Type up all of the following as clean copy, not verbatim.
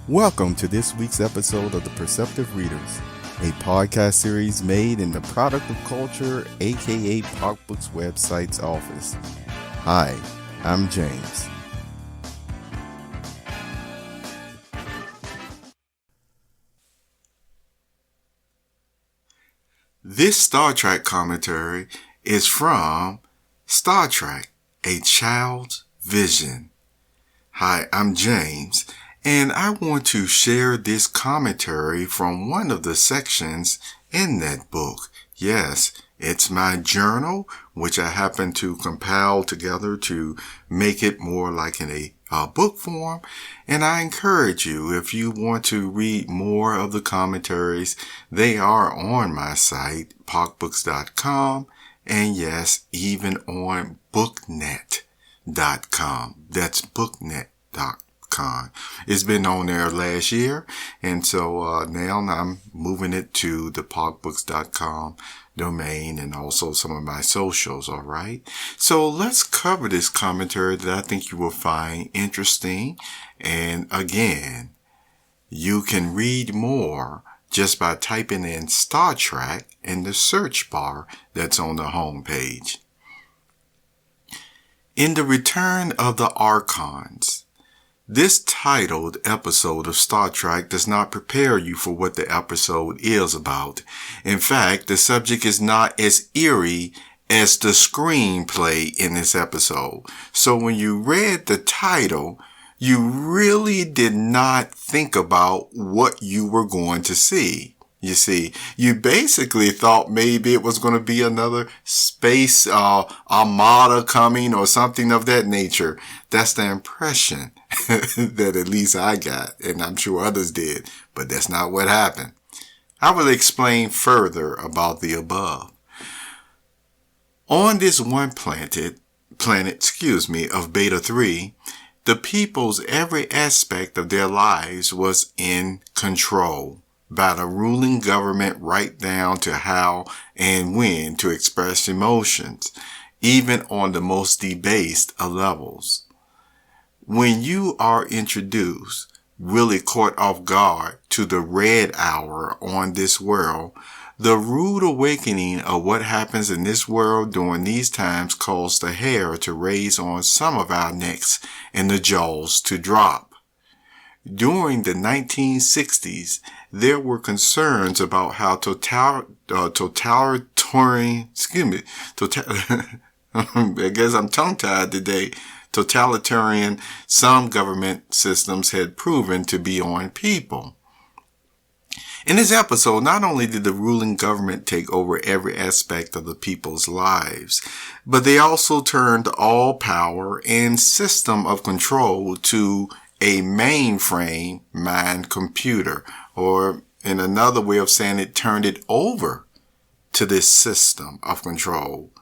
Welcome to this week's episode of The Perceptive Readers, a podcast series made in the Product of Culture, aka Pop Books website's office. Hi, I'm James. This Star Trek commentary is from Star Trek, A Child's Vision. Hi, I'm James, and I want to share this commentary from one of the sections in that book. Yes, it's my journal, which I happen to compile together to make it more like in a book form. And I encourage you, if you want to read more of the commentaries, they are on my site, pockbooks.com, and yes, even on booknet.com. That's booknet.com. It's been on there last year, and so now I'm moving it to the pockbooks.com domain and also some of my socials, all right? So let's cover this commentary that I think you will find interesting. And again, you can read more just by typing in Star Trek in the search bar that's on the home page. In the Return of the Archons, this titled episode of Star Trek does not prepare you for what the episode is about. In fact, the subject is not as eerie as the screenplay in this episode. So when you read the title, you really did not think about what you were going to see. You see, you basically thought maybe it was going to be another space armada coming or something of that nature. That's the impression that at least I got, and I'm sure others did, but that's not what happened. I will explain further about the above. On this one planet, of Beta 3, the people's every aspect of their lives was in control by the ruling government, right down to how and when to express emotions, even on the most debased of levels. When you are introduced, really caught off guard, to the red hour on this world, the rude awakening of what happens in this world during these times caused the hair to raise on some of our necks and the jaws to drop. During the 1960s, there were concerns about how I guess I'm tongue-tied today, totalitarian some government systems had proven to be on people. In this episode, not only did the ruling government take over every aspect of the people's lives, but they also turned all power and system of control to a mainframe mind computer, or in another way of saying it, turned it over to this system of control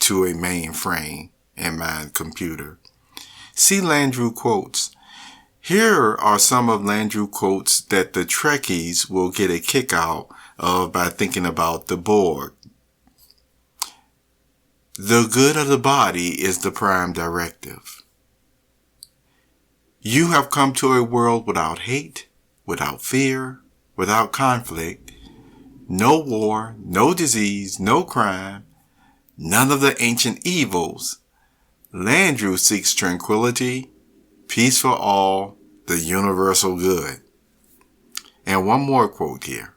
to a mainframe and mind computer. See Landru quotes. Here are some of Landru quotes that the Trekkies will get a kick out of by thinking about the Borg. The good of the body is the prime directive. You have come to a world without hate, without fear, without conflict, no war, no disease, no crime, none of the ancient evils. Landru seeks tranquility, peace for all, the universal good. And one more quote here.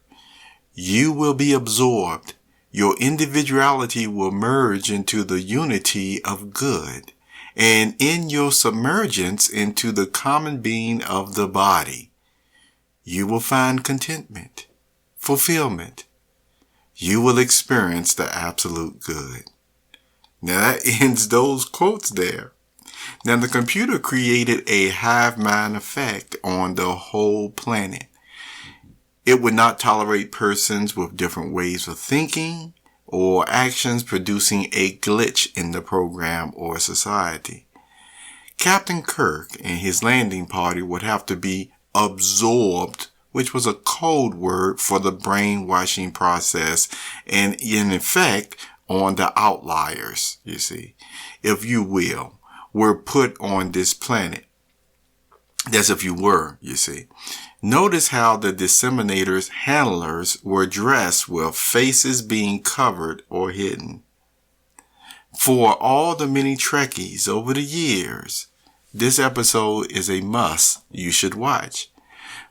You will be absorbed. Your individuality will merge into the unity of good, and in your submergence into the common being of the body, you will find contentment, fulfillment. You will experience the absolute good. Now that ends those quotes there. Now the computer created a hive mind effect on the whole planet. It would not tolerate persons with different ways of thinking or actions, producing a glitch in the program or society. Captain Kirk and his landing party would have to be absorbed, which was a code word for the brainwashing process, and in effect on the outliers, you see, if you will, were put on this planet. That's if you were, you see. Notice how the disseminator's handlers were dressed with faces being covered or hidden. For all the many Trekkies over the years, this episode is a must you should watch.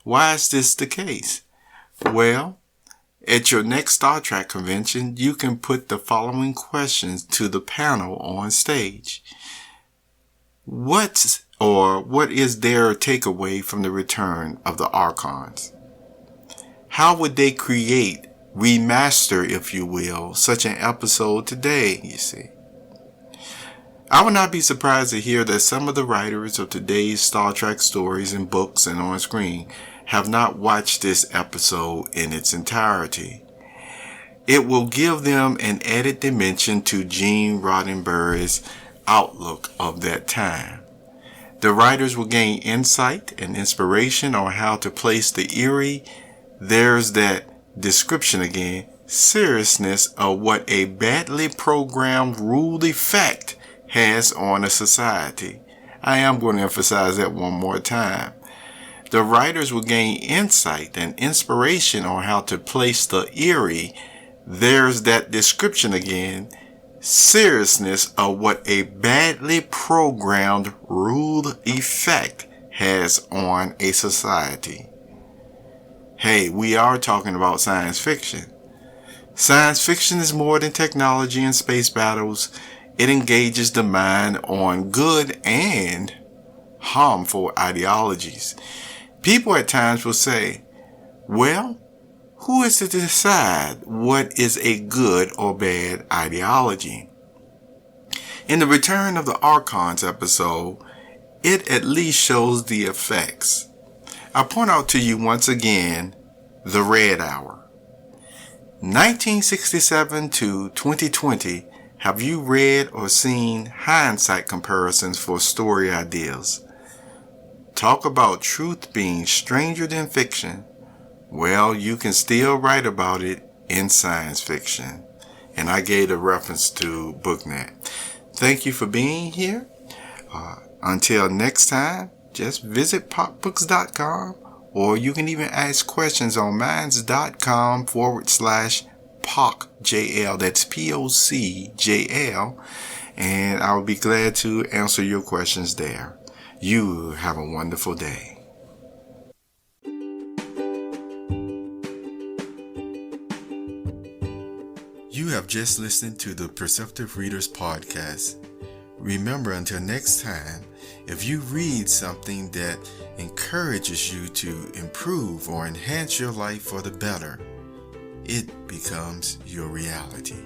Why is this the case? Well, at your next Star Trek convention, you can put the following questions to the panel on stage. What is their takeaway from the return of the Archons? How would they remaster, if you will, such an episode today, you see? I would not be surprised to hear that some of the writers of today's Star Trek stories and books and on screen have not watched this episode in its entirety. It will give them an added dimension to Gene Roddenberry's outlook of that time. The writers will gain insight and inspiration on how to place the eerie, there's that description again, seriousness of what a badly programmed ruled effect has on a society. I am going to emphasize that one more time. The writers will gain insight and inspiration on how to place the eerie, there's that description again, seriousness of what a badly programmed ruled effect has on a society. Hey, we are talking about science fiction. Science fiction is more than technology and space battles. It engages the mind on good and harmful ideologies. People at times will say, well, who is to decide what is a good or bad ideology? In the Return of the Archons episode, it at least shows the effects. I point out to you once again, the Red Hour. 1967 to 2020, have you read or seen hindsight comparisons for story ideas? Talk about truth being stranger than fiction. Well, you can still write about it in science fiction. And I gave a reference to BookNet. Thank you for being here. Until next time, just visit popbooks.com, or you can even ask questions on minds.com/POCJL. That's POCJL. And I will be glad to answer your questions there. You have a wonderful day. You have just listened to the Perceptive Readers Podcast. Remember, until next time, if you read something that encourages you to improve or enhance your life for the better, it becomes your reality.